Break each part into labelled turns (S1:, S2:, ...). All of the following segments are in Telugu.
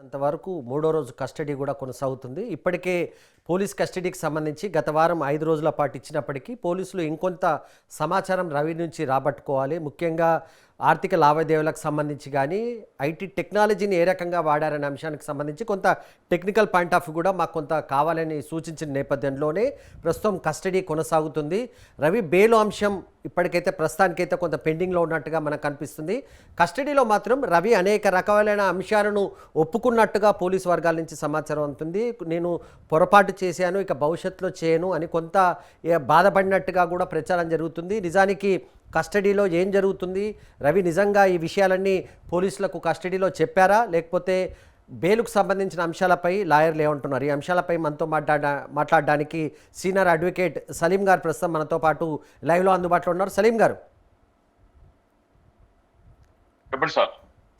S1: అంతవరకు మూడో రోజు కస్టడీ కూడా కొనసాగుతుంది. ఇప్పటికే పోలీస్ కస్టడీకి సంబంధించి గత వారం 5 రోజుల పాటు ఇచ్చినప్పటికీ పోలీసులు ఇంకొంత సమాచారం రవి నుంచి రాబట్టుకోవాలి. ముఖ్యంగా ఆర్థిక లావాదేవీలకు సంబంధించి కానీ ఐటీ టెక్నాలజీని ఏ రకంగా వాడారనే అంశానికి సంబంధించి కొంత టెక్నికల్ పాయింట్ ఆఫ్ వ్యూ కూడా మాకు కొంత కావాలని సూచించిన నేపథ్యంలోనే ప్రస్తుతం కస్టడీ కొనసాగుతుంది. రవి బెయిల్ అంశం ఇప్పటికైతే ప్రస్తుతానికైతే కొంత పెండింగ్లో ఉన్నట్టుగా మనకు కనిపిస్తుంది. కస్టడీలో మాత్రం రవి అనేక రకాలైన అంశాలను ఒప్పుకున్నట్టుగా పోలీసు వర్గాల నుంచి సమాచారం అందుతుంది. నేను పొరపాటు చేశాను, ఇక భవిష్యత్తులో చేయను అని కొంత బాధపడినట్టుగా కూడా ప్రచారం జరుగుతుంది. నిజానికి కస్టడీలో ఏం జరుగుతుంది, రవి నిజంగా ఈ విషయాలన్నీ పోలీసులకు కస్టడీలో చెప్పారా, లేకపోతే బెయిల్కు సంబంధించిన అంశాలపై లాయర్లు ఏమంటున్నారు? ఈ అంశాలపై మనతో మాట్లాడడానికి సీనియర్ అడ్వకేట్ సలీం గారు ప్రస్తుతం మనతో పాటు లైవ్లో అందుబాటులో ఉన్నారు. సలీం గారు,
S2: చెప్పండి సార్.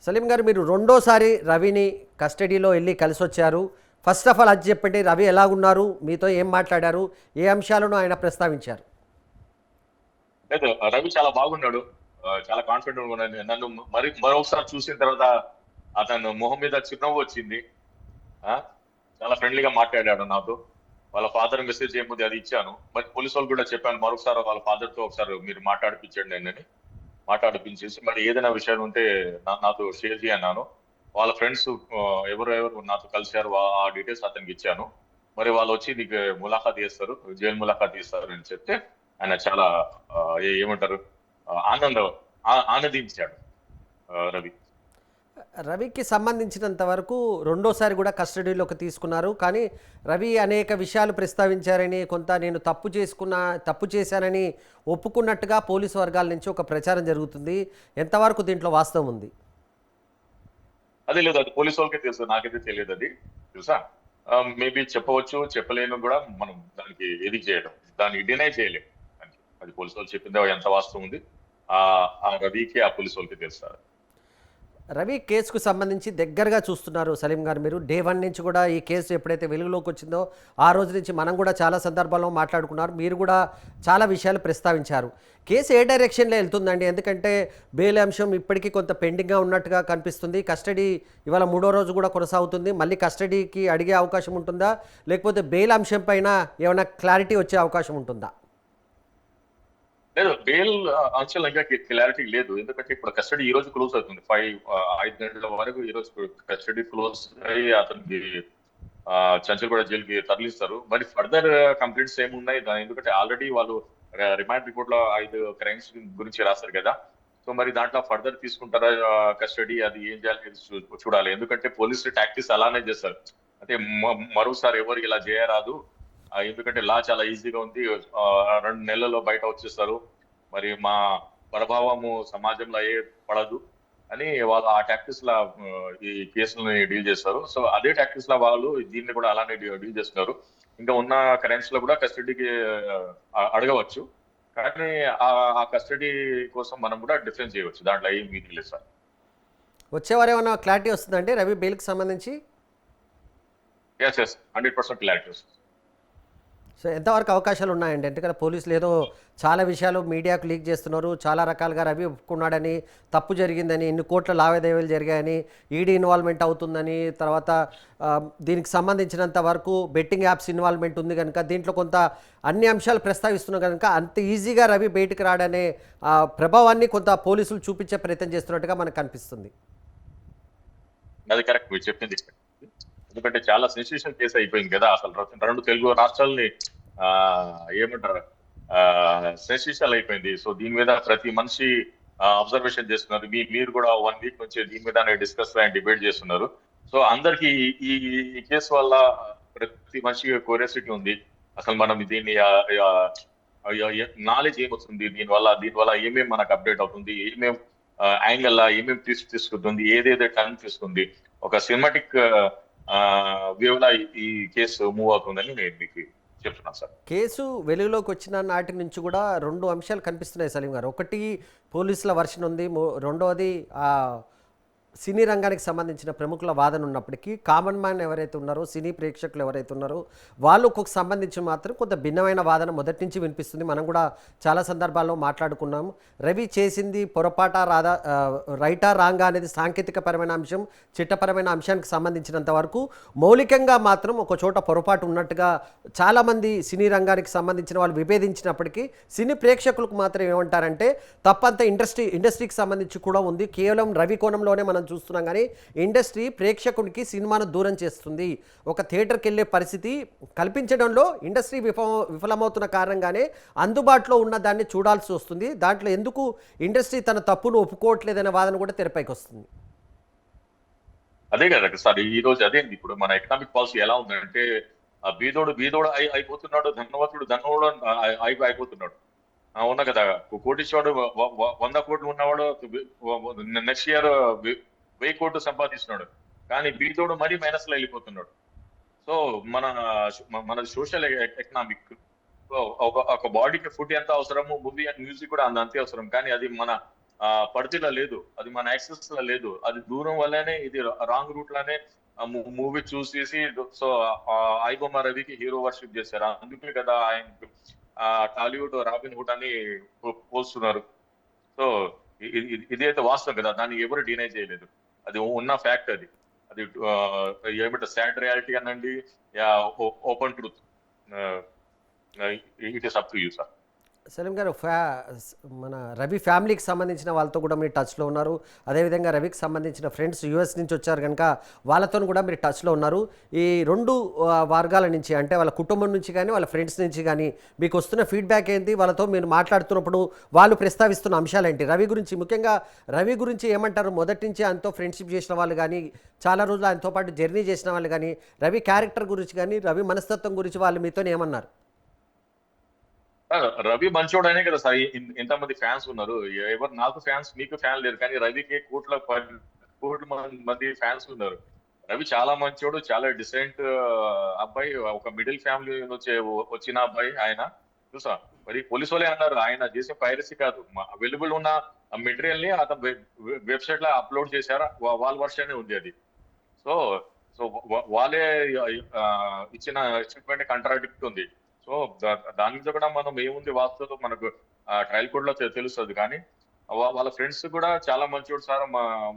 S1: సలీం గారు, మీరు రెండోసారి రవిని కస్టడీలో వెళ్ళి కలిసి వచ్చారు. ఫస్ట్ ఆఫ్ ఆల్ అది చెప్పండి, రవి ఎలాగున్నారు, మీతో ఏం మాట్లాడారు, ఏ అంశాలను ఆయన ప్రస్తావించారు?
S2: లేదు, రవి చాలా బాగున్నాడు, చాలా కాన్ఫిడెంట్ ఉన్నాడు. నన్ను మరొకసారి చూసిన తర్వాత అతను మొహం మీద చిరునవ్వు వచ్చింది. చాలా ఫ్రెండ్లీగా మాట్లాడాడు నాతో. వాళ్ళ ఫాదర్ మెసేజ్ ఏముంది అది ఇచ్చాను. మరి పోలీసు వాళ్ళు కూడా చెప్పాను, మరొకసారి వాళ్ళ ఫాదర్ తో ఒకసారి మీరు మాట్లాడిపించండి అని. మాట్లాడిపించేసి మరి ఏదైనా విషయాలు ఉంటే నాతో షేర్ చేయన్నాను. వాళ్ళ ఫ్రెండ్స్ ఎవరెవరు నాతో కలిశారు ఆ డీటెయిల్స్ అతనికి ఇచ్చాను. మరి వాళ్ళు వచ్చి నీకు ములాఖాత్ చేస్తారు, జైలు ములాఖాత్ చేస్తారు అని చెప్తే ఆయన చాలా ఏమంటారు ఆనందించాడు రవి.
S1: రవికి సంబంధించినంత వరకు రెండోసారి కూడా కస్టడీలోకి తీసుకున్నారు. కానీ రవి అనేక విషయాలు ప్రస్తావించారని, కొంత నేను తప్పు చేశానని ఒప్పుకున్నట్టుగా పోలీసు వర్గాల నుంచి ఒక ప్రచారం జరుగుతుంది. ఎంతవరకు దీంట్లో వాస్తవం ఉంది?
S2: అదే లేదు, అది పోలీసు వాళ్ళకే తెలుసు, నాకైతే తెలియదు. అది తెలుసా, మేబీ చెప్పవచ్చు, చెప్పలేను కూడా. మనం దానికి ఏది చేయడం, దాన్ని డినై చేయలేము. అది పోలీసు వాళ్ళు చెప్పింది ఎంత వాస్తవం ఉంది ఆ రవికి ఆ పోలీసు వాళ్ళకి తెలుస్తారు.
S1: రవి కేసుకు సంబంధించి దగ్గరగా చూస్తున్నారు సలీం గారు. మీరు డే 1 నుంచి కూడా ఈ కేసు ఎప్పుడైతే వెలుగులోకి వచ్చిందో ఆ రోజు నుంచి మనం కూడా చాలా సందర్భాల్లో మాట్లాడుకున్నారు. మీరు కూడా చాలా విషయాలు ప్రస్తావించారు. కేసు ఏ డైరెక్షన్లో వెళ్తుందండి? ఎందుకంటే బెయిల్ అంశం ఇప్పటికీ కొంత పెండింగ్గా ఉన్నట్టుగా కనిపిస్తుంది. కస్టడీ ఇవాళ మూడో రోజు కూడా కొనసాగుతుంది. మళ్ళీ కస్టడీకి అడిగే అవకాశం ఉంటుందా, లేకపోతే బెయిల్ అంశం పైన ఏమైనా క్లారిటీ వచ్చే అవకాశం ఉంటుందా?
S2: లేదు, బెయిల్ అంశాలు ఇంకా క్లారిటీ లేదు. ఎందుకంటే ఇప్పుడు కస్టడీ ఈ రోజు క్లోజ్ అవుతుంది. 5 గంటల వరకు ఈ రోజు కస్టడీ క్లోజ్ అయ్యి అతనికి చంచల్గూడ జైలుకి తరలిస్తారు. మరి ఫర్దర్ కంప్లైంట్స్ ఏమున్నాయి ఎందుకంటే ఆల్రెడీ వాళ్ళు రిమాండ్ రిపోర్ట్ లో 5 క్రైమ్స్ గురించి రాస్తారు కదా. సో మరి దాంట్లో ఫర్దర్ తీసుకుంటారా కస్టడీ, అది ఏం చేయాలి చూడాలి. ఎందుకంటే పోలీసు టాక్టిక్స్ అలానే చేస్తారు. అంటే మరోసారి ఎవరు ఇలా చేయరాదు, ఎందుకంటే లా చాలా ఈజీగా ఉంది, 2 నెలల్లో బయట వచ్చేస్తారు, మరి మా ప్రభావము సమాజంలో పడదు అని వాళ్ళు ఆ టాక్టిక్స్ లా ఈ కేసులని డీల్ చేస్తారు. సో అదే టాక్టిక్స్ లా వాళ్ళు దీన్ని కూడా అలానే డీల్ చేస్తున్నారు. ఇంకా ఉన్న క్రైమ్స్ లో కూడా కస్టడీకి అడగవచ్చు. కానీ ఆ కస్టడీ కోసం మనం కూడా డిఫరెన్స్ చేయవచ్చు, దాంట్లో ఏం మీనింగ్ లేదు సార్.
S1: వచ్చేవారు ఏమైనా క్లారిటీ వస్తుందండి రవి బెయిల్కి సంబంధించి?
S2: ఎస్ 100% క్లారిటీ వస్తుంది.
S1: సో ఎంతవరకు అవకాశాలు ఉన్నాయండి? ఎందుకంటే పోలీసులు ఏదో చాలా విషయాలు మీడియాకు లీక్ చేస్తున్నారు, చాలా రకాలుగా రవి ఒప్పుకున్నాడని, తప్పు జరిగిందని, ఇన్ని కోట్ల లావాదేవీలు జరిగాయని, ఈడీ ఇన్వాల్వ్మెంట్ అవుతుందని, తర్వాత దీనికి సంబంధించినంత వరకు బెట్టింగ్ యాప్స్ ఇన్వాల్వ్మెంట్ ఉంది కనుక దీంట్లో కొంత అన్ని అంశాలు ప్రస్తావిస్తున్నారు కనుక అంత ఈజీగా రవి బయటకు రాడనే ప్రభావాన్ని కొంత పోలీసులు చూపించే ప్రయత్నం చేస్తున్నట్టుగా మనకు కనిపిస్తుంది.
S2: అది కరెక్ట్, మీరు చెప్పింది. ఎందుకంటే చాలా సెన్సేషన్ కేసు అయిపోయింది కదా. అసలు 2 తెలుగు రాష్ట్రాలని ఏమంటారు సెన్సేషన్ అయిపోయింది. సో దీని మీద ప్రతి మనిషి అబ్జర్వేషన్ చేస్తున్నారు. మీరు కూడా 1 వీక్ నుంచి దీని మీద డిస్కస్ అండ్ డిబేట్ చేస్తున్నారు. సో అందరికి ఈ కేసు వల్ల ప్రతి మనిషికి క్యూరియాసిటీ ఉంది. అసలు మనం దీన్ని నాలెడ్జ్ ఏమొస్తుంది దీనివల్ల ఏమేమి మనకు అప్డేట్ అవుతుంది, ఏమేమి యాంగిల్ ఏమేమి తీసుకుంటుంది, ఏదేదో టర్న్ తీసుకుంది, ఒక సినిమాటిక్ వేవ్ లా ఈ కేసు మూవ్ అవుతుందని నేను మీకు చెప్తున్నాను సార్.
S1: కేసు వెలుగులోకి వచ్చిన నాటి నుంచి కూడా 2 అంశాలు కనిపిస్తున్నాయి సలీం గారు. ఒకటి పోలీసుల వర్షన్ ఉంది, రెండవది సినీ రంగానికి సంబంధించిన ప్రముఖుల వాదన ఉన్నప్పటికీ కామన్ మ్యాన్ ఎవరైతే ఉన్నారో సినీ ప్రేక్షకులు ఎవరైతే ఉన్నారో వాళ్ళకు సంబంధించి మాత్రం కొంత భిన్నమైన వాదన మొదటి నుంచి వినిపిస్తుంది. మనం కూడా చాలా సందర్భాల్లో మాట్లాడుకున్నాము. రవి చేసింది పొరపాట రాదా, రైటా రాంగా అనేది సాంకేతికపరమైన అంశం, చట్టపరమైన అంశానికి సంబంధించినంత వరకు మౌలికంగా మాత్రం ఒక చోట పొరపాటు ఉన్నట్టుగా చాలామంది సినీ రంగానికి సంబంధించిన వాళ్ళు విభేదించినప్పటికీ సినీ ప్రేక్షకులకు మాత్రం ఏమంటారంటే తప్పంతా ఇండస్ట్రీకి సంబంధించి కూడా ఉంది. కేవలం రవి కోణంలోనే మనం చూస్తున్నాం కానీ ఇండస్ట్రీ ప్రేక్షకుడికి సినిమాను దూరం చేస్తుంది. ఒక థియేటర్కి వెళ్ళే పరిస్థితి కల్పించడంలో ఇండస్ట్రీ విఫలమవుతున్న కారణంగానే అందుబాటులో ఉన్న దాన్ని చూడాల్సి వస్తుంది. దాంట్లో ఎందుకు ఇండస్ట్రీ తన తప్పును ఒప్పుకోవట్లేదనే వాదన కూడా తెరపైకి వస్తుంది.
S2: అదే కదా సార్, ఈ రోజు అదే ఇప్పుడు మన ఎకనామిక్ పాలసీ ఎలా ఉందంటే బీదోడు బీదోడు అయిపోతున్నాడు, ధనవంతుడు ధనవుడు అయిపోతున్నాడు. ఉన్నా కదా, కోటీశ్వరుడు 100 కోట్లు ఉన్నవాడు నెక్స్ట్ ఇయర్ 1000 కోట్లు సంపాదిస్తున్నాడు, కానీ బీదోడు మరీ మైనస్ లో వెళ్ళిపోతున్నాడు. సో మన సోషల్ ఎకనామిక్ ఒక బాడీకి ఫుడ్ ఎంత అవసరము, మూవీ అండ్ మ్యూజిక్ కూడా అంతే అవసరం, కానీ అది మన పరిధిలో లేదు, అది మన యాక్సెస్ లో లేదు. అది దూరం వల్లనే ఇది రాంగ్ రూట్ లోనే మూవీ చూసేసి సో ఐబొమ్మ రవికి హీరో వర్షిప్ చేశారు. అందుకే కదా ఆయన టాలీవుడ్ రాబిన్ హుడ్ అని పోస్తున్నారు. సో ఇదైతే వాస్తవం కదా, దాన్ని ఎవరు డినై చేయలేదు, అది ఉన్న ఫ్యాక్ట్. అది ఏమిటో సాడ్ రియాలిటీ అనండి, open truth, it is up to you sir.
S1: Salim garu, మన రవి ఫ్యామిలీకి సంబంధించిన వాళ్ళతో కూడా మీరు టచ్లో ఉన్నారు. అదేవిధంగా రవికి సంబంధించిన ఫ్రెండ్స్ యూఎస్ నుంచి వచ్చారు కనుక వాళ్ళతో కూడా మీరు టచ్లో ఉన్నారు. ఈ రెండు వర్గాల నుంచి అంటే వాళ్ళ కుటుంబం నుంచి కానీ వాళ్ళ ఫ్రెండ్స్ నుంచి కానీ మీకు వస్తున్న ఫీడ్బ్యాక్ ఏంటి? వాళ్ళతో మీరు మాట్లాడుతున్నప్పుడు వాళ్ళు ప్రస్తావిస్తున్న అంశాలు ఏంటి? రవి గురించి, ముఖ్యంగా రవి గురించి ఏమంటారు? మొదటి నుంచి ఆయనతో ఫ్రెండ్షిప్ చేసిన వాళ్ళు కానీ, చాలా రోజులు ఆయనతో పాటు జర్నీ చేసిన వాళ్ళు కానీ, రవి క్యారెక్టర్ గురించి కానీ, రవి మనస్తత్వం గురించి వాళ్ళు మీతో ఏమన్నారు?
S2: రవి మంచోడనే కదా సార్ ఎంతమంది ఫ్యాన్స్ ఉన్నారు. ఎవరు నాకు ఫ్యాన్స్, మీకు ఫ్యాన్ లేరు, కానీ రవికి కోట్ల మంది ఫ్యాన్స్ ఉన్నారు. రవి చాలా మంచోడు, చాలా డిసెంట్ అబ్బాయి, ఒక మిడిల్ ఫ్యామిలీ నుంచి వచ్చిన అబ్బాయి ఆయన. చూసా మరి పోలీసు వాళ్ళే అన్నారు ఆయన చేసే పైరసీ కాదు, అవైలబుల్ ఉన్న మెటీరియల్ ని అతను వెబ్సైట్ లో అప్లోడ్ చేశారు, వాళ్ళ వర్షన్ ఉంది అది. సో సో వాళ్ళే ఇచ్చిన స్టేట్మెంట్ కాంట్రాడిక్ట్ ఉంది. సో దాని మీద కూడా మనం ఏముంది వాస్తవం మనకు ట్రయల్ కోడ్ లో తెలుస్తుంది, కానీ వాళ్ళ ఫ్రెండ్స్ కూడా చాలా మంచోడు సార్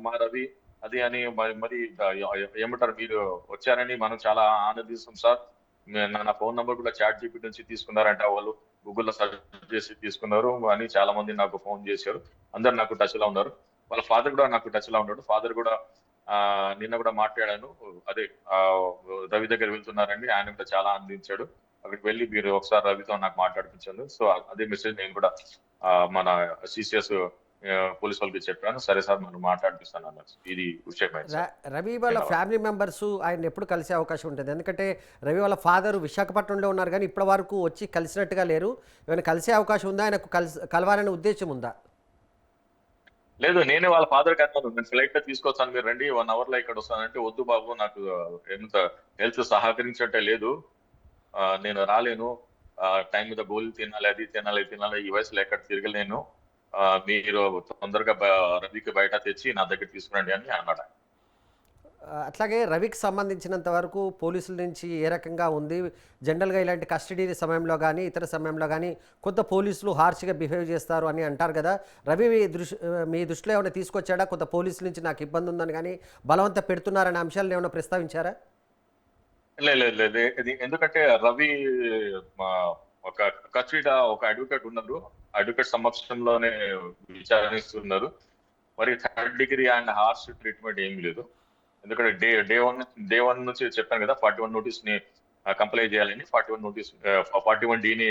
S2: మా రవి అది అని మరి ఏమంటారు, మీరు వచ్చారని మనం చాలా ఆనందిస్తాం సార్. నా ఫోన్ నంబర్ కూడా చాట్ జీపీ నుంచి తీసుకున్నారంట, వాళ్ళు గూగుల్లో సర్చ్ చేసి తీసుకున్నారు అని చాలా మంది నాకు ఫోన్ చేశారు. అందరు నాకు టచ్ లో ఉన్నారు. వాళ్ళ ఫాదర్ కూడా నాకు టచ్ లో ఉన్నాడు. ఫాదర్ కూడా నిన్న కూడా మాట్లాడాను, అదే రవి దగ్గర వెళ్తున్నారండి, ఆయన కూడా చాలా ఆనందించాడు. అక్కడికి వెళ్ళి మీరు ఒకసారి రవితో నాకు మాట్లాడిపించాను. సో అదే మెసేజ్ నేను కూడా మన సిసిఎస్ పోలీస్ వాళ్ళకి చెప్పాను. సరే సార్ మనం మాట్లాడిపిస్తాను అన్నారు. ఇది విషయం.
S1: రవి వాళ్ళ ఫ్యామిలీ మెంబర్స్ ఆయన ఎప్పుడు కలిసే అవకాశం ఉంటుంది? ఎందుకంటే రవి వాళ్ళ ఫాదర్ విశాఖపట్నంలో ఉన్నారు, కానీ ఇప్పటి వరకు వచ్చి కలిసినట్టుగా లేరు. ఏమైనా కలిసే అవకాశం ఉందా? ఆయనకు కలవాలనే ఉద్దేశం ఉందా?
S2: లేదు, నేనే వాళ్ళ ఫాదర్ కి అన్నాను, నేను ఫ్లైట్ లో తీసుకొస్తాను, మీరు రండి 1 hour లో ఇక్కడ వస్తానంటే, వద్దు బాబు నాకు ఎంత హెల్త్ సహకరించట్టే లేదు, నేను రాలేను, టైం మీద గోళీలు తినాలి, అది తినాలి తినాలి, ఈ వయసులో ఎక్కడ తిరగలేను, మీరు తొందరగా రవికి బయట తెచ్చి నా దగ్గర తీసుకురండి అని అన్నాడు.
S1: అట్లాగే రవికి సంబంధించినంత వరకు పోలీసుల నుంచి ఏ రకంగా ఉంది? జనరల్గా ఇలాంటి కస్టడీ సమయంలో కానీ ఇతర సమయంలో కానీ కొంత పోలీసులు హార్ష్గా బిహేవ్ చేస్తారు అని అంటారు కదా. రవి మీ దృష్టిలో ఏమైనా తీసుకొచ్చాడా? కొంత పోలీసుల నుంచి నాకు ఇబ్బంది ఉందని కానీ బలవంత పెడుతున్నారనే అంశాలను ఏమైనా ప్రస్తావించారా?
S2: లేదు, ఎందుకంటే రవి ఒక ఒక అడ్వకేట్ ఉన్నారు, అడ్వకేట్ సమక్షంలోనే విచారిస్తున్నారు. మరి 3rd degree and harsh treatment ఏమి లేదు. ఎందుకంటే డే వన్ నుంచి చెప్పాను కదా, 41 నోటీస్ ని కంప్లై చేయాలని, 41 D ని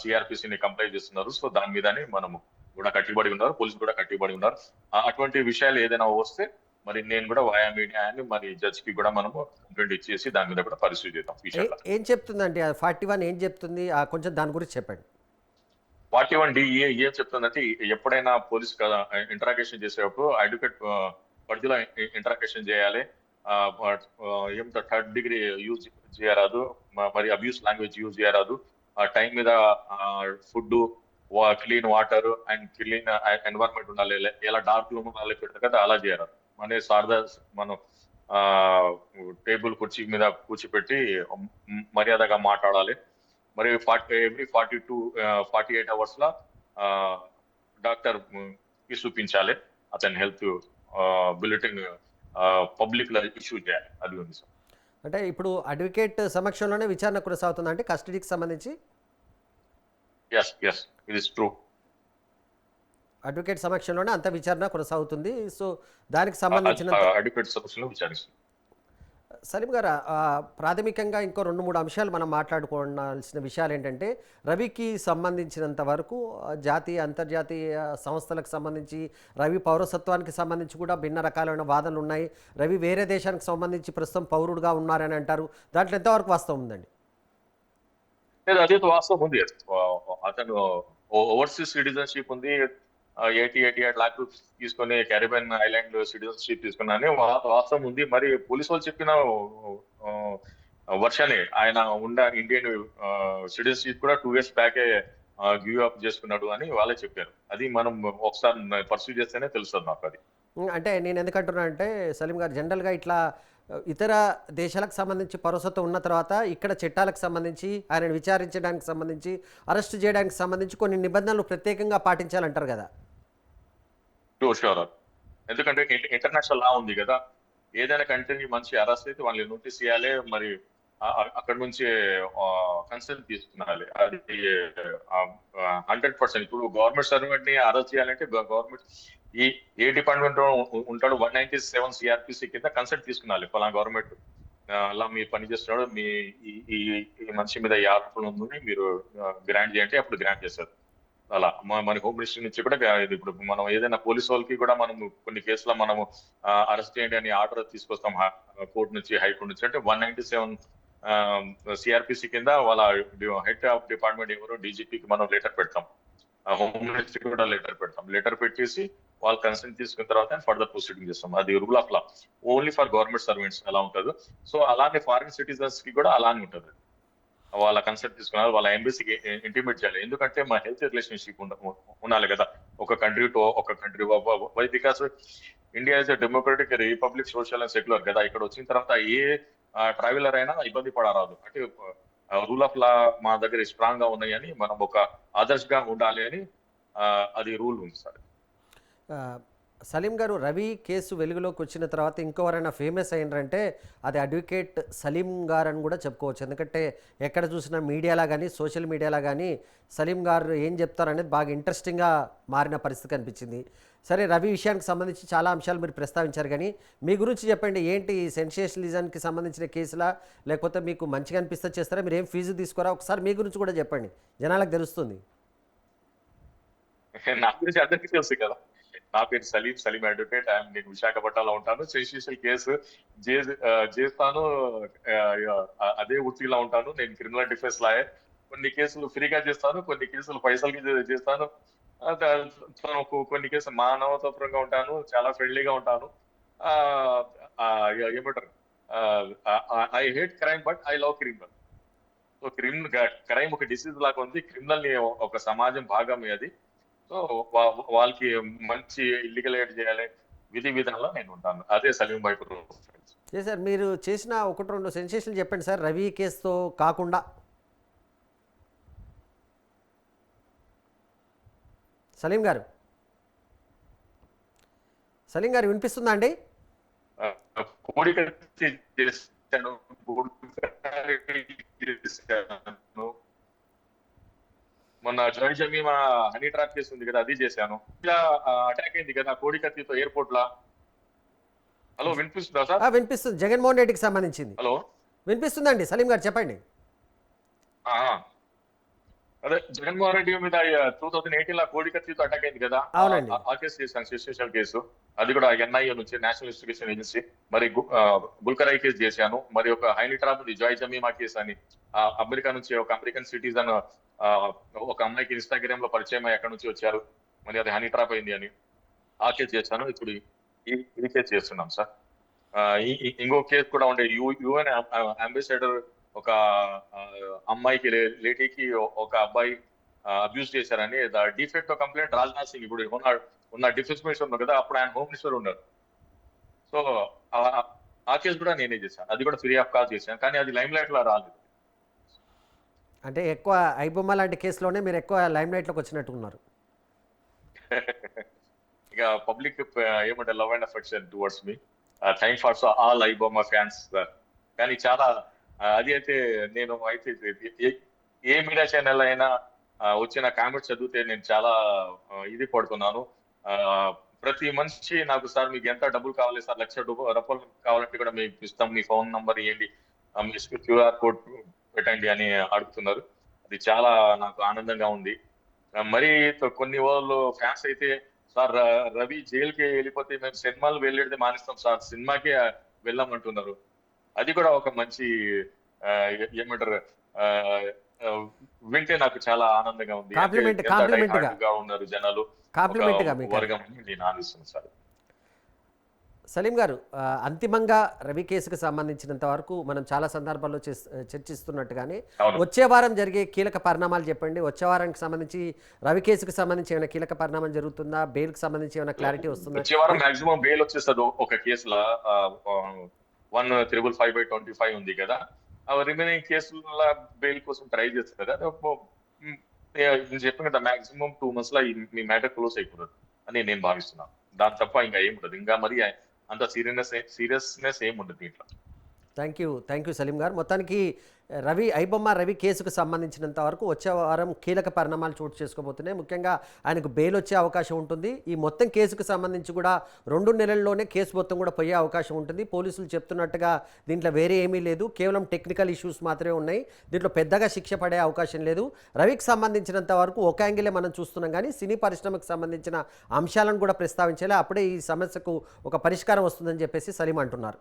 S2: సిఆర్పిసిని కంప్లై చేస్తున్నారు. సో దాని మీదనే మనము కూడా కట్టుబడి ఉన్నారు, పోలీసులు కూడా కట్టుబడి ఉన్నారు. అటువంటి విషయాలు ఏదైనా వస్తే మరి నేను కూడా వాయా మీడియా అని మరి జడ్జ్ కి కూడా మనము కంప్లైంట్ ఇచ్చేసి దాని మీద కూడా పరిశీలి చేద్దాం.
S1: ఏం చెప్తుందండి 41 ఏం చెప్తుంది? కొంచెం దాని గురించి చెప్పండి.
S2: 41 D ఏం చెప్తుందంటే, ఎప్పుడైనా పోలీస్ ఇంటరాగేషన్ చేసేటప్పుడు అడ్వకేట్ పరిధిలో ఇంటరాగేషన్ చేయాలి, ఏమిటో 3rd degree యూజ్ చేయరాదు, మరి అబ్యూస్ లాంగ్వేజ్ యూజ్ చేయరాదు, టైం మీద food, clean water and clean environment ఉండాలి, ఎలా డార్క్ రూమ్ ఉండాలి పెడతారు కదా అలా చేయరాదు. అనే శారదా మనం ఆ టేబుల్ కుర్చీ మీద కూర్చోపెట్టి మర్యాదగా మాట్లాడాలి. మరి ఎవ్రీ 48 అవర్స్ లా డాక్టర్ కి చూపించాలి. అతని హెల్త్ బులెటిన్ పబ్లిక్ లో ఇష్యూ చేయాలి. అది ఉంది సార్.
S1: అంటే ఇప్పుడు అడ్వకేట్ సమక్షంలోనే విచారణ కొనసాగుతుంది అంటే కస్టడీకి సంబంధించి
S2: yes yes it is true.
S1: Advocate సమక్షంలోనే అంత విచారణ కొనసాగుతుంది. సో దానికి సంబంధించినంత
S2: అడ్వకేట్ సమస్యలు విచారిస్తుంది.
S1: సలీం గారు ప్రాథమికంగా ఇంకో 2-3 అంశాలు మనం మాట్లాడుకోవాల్సిన విషయాలు ఏంటంటే రవికి సంబంధించినంత వరకు జాతీయ అంతర్జాతీయ సంస్థలకు సంబంధించి రవి పౌరసత్వానికి సంబంధించి కూడా భిన్న రకాలైన వాదనలు ఉన్నాయి. రవి వేరే దేశానికి సంబంధించి ప్రస్తుతం పౌరుడుగా ఉన్నారని అంటారు. దాంట్లో ఎంతవరకు వాస్తవం ఉందండి?
S2: లేదు, అదైతే వాస్తవం ఉంది. అతను ఓవర్సీస్ సిటిజన్షిప్ ఉంది. 88 lakh తీసుకొని క్యారిబియన్ ఐలాండ్ సిటిజన్షిప్ తీసుకున్నాను వాస్తవం ఉంది. మరి పోలీసు వాళ్ళు చెప్పిన వర్షనే ఆయన ఉన్న ఇండియన్ సిటిజన్షిప్ కూడా 2 years బ్యాకే గివ్ అప్ చేసుకున్నాడు అని వాళ్ళే చెప్పారు. అది మనం ఒకసారి పర్సూ చేస్తేనే తెలుస్తుంది నాకు అది.
S1: అంటే నేను ఎందుకంటున్నా అంటే సలీం గారు జనరల్గా ఇట్లా ఇతర దేశాలకు సంబంధించి పౌరసత్వం ఉన్న తర్వాత ఇక్కడ చట్టాలకు సంబంధించి ఆయనను విచారించడానికి సంబంధించి అరెస్ట్ చేయడానికి సంబంధించి కొన్ని నిబంధనలు ప్రత్యేకంగా పాటించాలంటారు కదా.
S2: షూర్. ఎందుకంటే ఇంటర్నేషనల్ లా ఉంది కదా. ఏదైనా కంట్రీ మనిషి అరెస్ట్ అయితే వాళ్ళని నోటీస్ చేయాలి. మరి అక్కడ నుంచి కన్సెంట్ తీసుకున్నాలి. అది 100%. ఇప్పుడు గవర్నమెంట్ సర్వెంట్ ని అరెస్ట్ చేయాలంటే గవర్నమెంట్ ఏ డిపార్ట్మెంట్ ఉంటాడు 197 సిఆర్పిసి కింద కన్సెంట్ తీసుకున్నాలి. ఫలానా గవర్నమెంట్ అలా మీరు పని చేస్తున్నాడు, మీ ఈ మనిషి మీద ఈ ఆరోపణలు ఉంది, మీరు గ్రాంట్ చేయండి, అప్పుడు గ్రాంట్ చేస్తారు. అలా మన హోమ్ మినిస్టర్ నుంచి కూడా ఇప్పుడు మనం ఏదైనా పోలీస్ వాళ్ళకి కూడా మనం కొన్ని కేసులో మనము అరెస్ట్ చేయండి అని ఆర్డర్ తీసుకొస్తాం కోర్టు నుంచి, హైకోర్టు నుంచి. అంటే 197 సిఆర్పిసి కింద వాళ్ళ హెడ్ ఆఫ్ డిపార్ట్మెంట్ ఎవరో డీజీపీకి మనం లెటర్ పెడతాం. హోమ్ మినిస్టర్ కూడా లెటర్ పెడతాం. లెటర్ పెట్టేసి వాళ్ళు కన్సెంట్ తీసుకున్న తర్వాత ఫర్దర్ ప్రొసీడింగ్ చేస్తాం. అది rule of law only for government servants ఎలా ఉంటుందో, సో అలానే ఫారిన్ సిటిజన్స్ కి కూడా అలానే ఉంటుంది. వాళ్ళ కన్సెంట్ తీసుకున్నారు, వాళ్ళ ఎంబసీకి ఇంటిమేట్ చేయాలి. ఎందుకంటే మా హెల్త్ రిలేషన్షిప్ ఉండాలి కదా ఒక కంట్రీ టు ఒక country. Why because India is a democratic republic, social and secular కదా. ఇక్కడ వచ్చిన తర్వాత ఏ ట్రావెలర్ అయినా ఇబ్బంది పడరాదు. అంటే రూల్ ఆఫ్ లా మా దగ్గర స్ట్రాంగ్ గా ఉన్నాయని, మనం ఒక ఆదర్శగా ఉండాలి అని అది రూల్ ఉంది సార్.
S1: సలీం గారు, రవి కేసు వెలుగులోకి వచ్చిన తర్వాత ఇంకెవరైనా ఫేమస్ అయినారంటే అది అడ్వకేట్ సలీం గారు అని కూడా చెప్పుకోవచ్చు. ఎందుకంటే ఎక్కడ చూసినా మీడియాలో కానీ సోషల్ మీడియాలో కానీ సలీం గారు ఏం చెప్తారనేది బాగా ఇంట్రెస్టింగ్గా మారిన పరిస్థితి కనిపించింది. సరే, రవి విషయానికి సంబంధించి చాలా అంశాలు మీరు ప్రస్తావించారు, కానీ మీ గురించి చెప్పండి. ఏంటి సెన్సేషనలిజానికి సంబంధించిన కేసులా, లేకపోతే మీకు మంచిగా అనిపిస్తే చేస్తారా, మీరు ఏం ఫీజు తీసుకోరా? ఒకసారి మీ గురించి కూడా చెప్పండి, జనాలకు తెలుస్తుంది.
S2: నా గురించి అందరికీ తెలుసు కదా. నా పేరు సలీం అడ్వకేట్. నేను విశాఖపట్నంలో ఉంటాను. సెన్సేషనల్ కేసు చేస్తాను, అదే వృత్తిలో ఉంటాను. నేను క్రిమినల్ డిఫెన్స్ లాయర్. కొన్ని కేసులు ఫ్రీగా చేస్తాను, కొన్ని కేసులు పైసలకి చేస్తాను, కొన్ని కేసులు మానవతాపరంగా ఉంటాను, చాలా ఫ్రెండ్లీగా ఉంటాను. ఏమంటారు, I hate crime but I love criminal. So crime ఒక డిసీజ్ లాగా ఉంది, క్రిమినల్ ని ఒక సమాజం భాగమే అది. సో వాళ్ళకి మంచి ఇల్లీగల్ ఎయిడ్ చేయాలి, విధి విధానంలో నేను ఉంటాను. అదే సలీం భాయ్.
S1: సార్, మీరు చేసిన 1-2 సెన్సేషన్లు చెప్పండి సార్, రవి కేసుతో కాకుండా. సలీం గారు వినిపిస్తుందా అండి?
S2: కోడికత్తి చేశాను, మొన్న join Jemimah honey trap case ఉంది కదా, అది చేశాను. ఇలా అటాక్ అయింది కదా కోడికత్తితో ఎయిర్పోర్ట్ లా. హలో, వినిపిస్తుందా సార్?
S1: వినిపిస్తుంది. జగన్మోహన్ రెడ్డికి సంబంధించింది.
S2: హలో,
S1: వినిపిస్తుందండి. సలీం గారు చెప్పండి.
S2: అదే జగన్మోహన్ రెడ్డి మీద 2018 లో కోడికత్తితో అటాక్ అయింది కదా,
S1: అవునండి.
S2: ఆ కేసు చేశాను, సెన్సేషనల్ కేసు. అది కూడా ఎన్ఐఏ నుంచి, నేషనల్ ఇన్వెస్టిగేషన్ ఏజెన్సీ. మరి గుల్కరాయ్ కేసు చేశాను. మరి ఒక హైలీ ట్రాప్ ఉంది జాయ్ జమీమా కేసు అని. అమెరికా నుంచి ఒక అమెరికన్ సిటిజన్ ఒక అమ్మాయికి ఇన్స్టాగ్రామ్ లో పరిచయం ఎక్కడి నుంచి వచ్చారు, మరి అది హనీ ట్రాప్ అయింది అని ఆ కేసు చేశాను. ఇప్పుడు ఈ కేసు చేస్తున్నాం సార్. ఇంకో కేసు కూడా ఉండే, యుఎన్ అంబాసిడర్ ఒక అమ్మాయికి లేడీకి ఒక అబ్బాయి అబ్యూస్ చేశారని డిఫెక్ట్ కంప్లైంట్ రాజ్నాథ్ సింగ్. ఇప్పుడు ఉన్న డిఫెన్స్ మినిస్టర్ ఉన్నారు కదా, అప్పుడు ఆయన హోమ్ మినిస్టర్ ఉన్నారు. సో ఆ కేసు కూడా నేనే చేశాను, అది కూడా ఫ్రీ ఆఫ్ కాస్ట్ చేశాను, కానీ అది లైమ్ లైట్ లో రాలేదు.
S1: అంటే ఎక్కువ ఐబొమ్మ లాంటి కేసులోనే మీరు ఎక్కువ లైమ్ లైట్లోకి వచ్చినట్టు ఉన్నారు.
S2: ఇక పబ్లిక్ ఏమంటారు, love and affection towards me. Thank for all iBomma fans. కానీ చాలా అది అయితే నేను అయితే ఏ మీడియా ఛానల్ అయినా వచ్చిన కామెంట్స్ చదివితే నేను చాలా ఇది పడుతున్నాను. ప్రతి మనిషి నాకు, సార్ మీకు ఎంత డబ్బులు కావాలి సార్, రూపాయలు కావాలంటే కూడా మీకు ఇస్తాం, మీ ఫోన్ నంబర్ ఇవ్వండి, మీ క్యూఆర్ కోడ్ పెట్టండి అని అడుగుతున్నారు. అది చాలా నాకు ఆనందంగా ఉంది. మరి కొన్ని వాళ్ళు ఫ్యాన్స్ అయితే, సార్ రవి జైలుకి వెళ్ళిపోతే మేము సినిమాలు వెళ్ళేది మానేస్తాం సార్, సినిమాకి వెళ్ళామంటున్నారు. అది కూడా ఒక మంచి ఏమంటారు, వింటే నాకు చాలా ఆనందంగా ఉంది. గా ఉన్నారు జనాలు, వర్గం నేను ఆనందిస్తున్నాను సార్.
S1: సలీం గారు, అంతిమంగా రవి కేసుకు సంబంధించినంత వరకు మనం చాలా సందర్భాల్లో చర్చిస్తున్నట్టుగానే వచ్చే వారం జరిగే కీలక పరిణామాలు చెప్పండి. వచ్చే వారానికి సంబంధించి రవి కేసుకు సంబంధించి ఏమైనా కీలక పరిణామం జరుగుతుందా? బెయిల్ కి సంబంధించి ఏమైనా క్లారిటీ వస్తుందా?
S2: వచ్చే వారం మాక్సిమం బెయిల్ వచ్చేస్తుంది. ఒక కేసులో 155/25 ఉంది కదా, రిమైనింగ్ కేసుల బెయిల్ కోసం ట్రై చేస్తారు కదా. నేను చెప్పిన కదా, మాక్సిమం 2 months లో మీ మ్యాటర్ క్లోజ్ అయిపోతుంది అని నేను భావిస్తున్నాను. దాని తప్ప ఇంకా ఏముంటది, ఇంకా మరి అంత సీరియస్నెస్ ఏముండదు దీంట్లో.
S1: థ్యాంక్ యూ సలీం గారు. మొత్తానికి ఐబొమ్మ రవి కేసుకు సంబంధించినంత వరకు వచ్చే వారం కీలక పరిణామాలు చోటు చేసుకోబోతున్నాయి. ముఖ్యంగా ఆయనకు బెయిల్ వచ్చే అవకాశం ఉంటుంది. ఈ మొత్తం కేసుకు సంబంధించి కూడా 2 నెలల్లోనే కేసు మొత్తం కూడా పోయే అవకాశం ఉంటుంది. పోలీసులు చెప్తున్నట్టుగా దీంట్లో వేరే ఏమీ లేదు, కేవలం టెక్నికల్ ఇష్యూస్ మాత్రమే ఉన్నాయి. దీంట్లో పెద్దగా శిక్ష పడే అవకాశం లేదు. రవికి సంబంధించినంత వరకు ఒక యాంగిలే మనం చూస్తున్నాం, కానీ సినీ పరిశ్రమకు సంబంధించిన అంశాలను కూడా ప్రస్తావించాలి. అప్పుడే ఈ సమస్యకు ఒక పరిష్కారం వస్తుందని చెప్పేసి సలీం అంటున్నారు.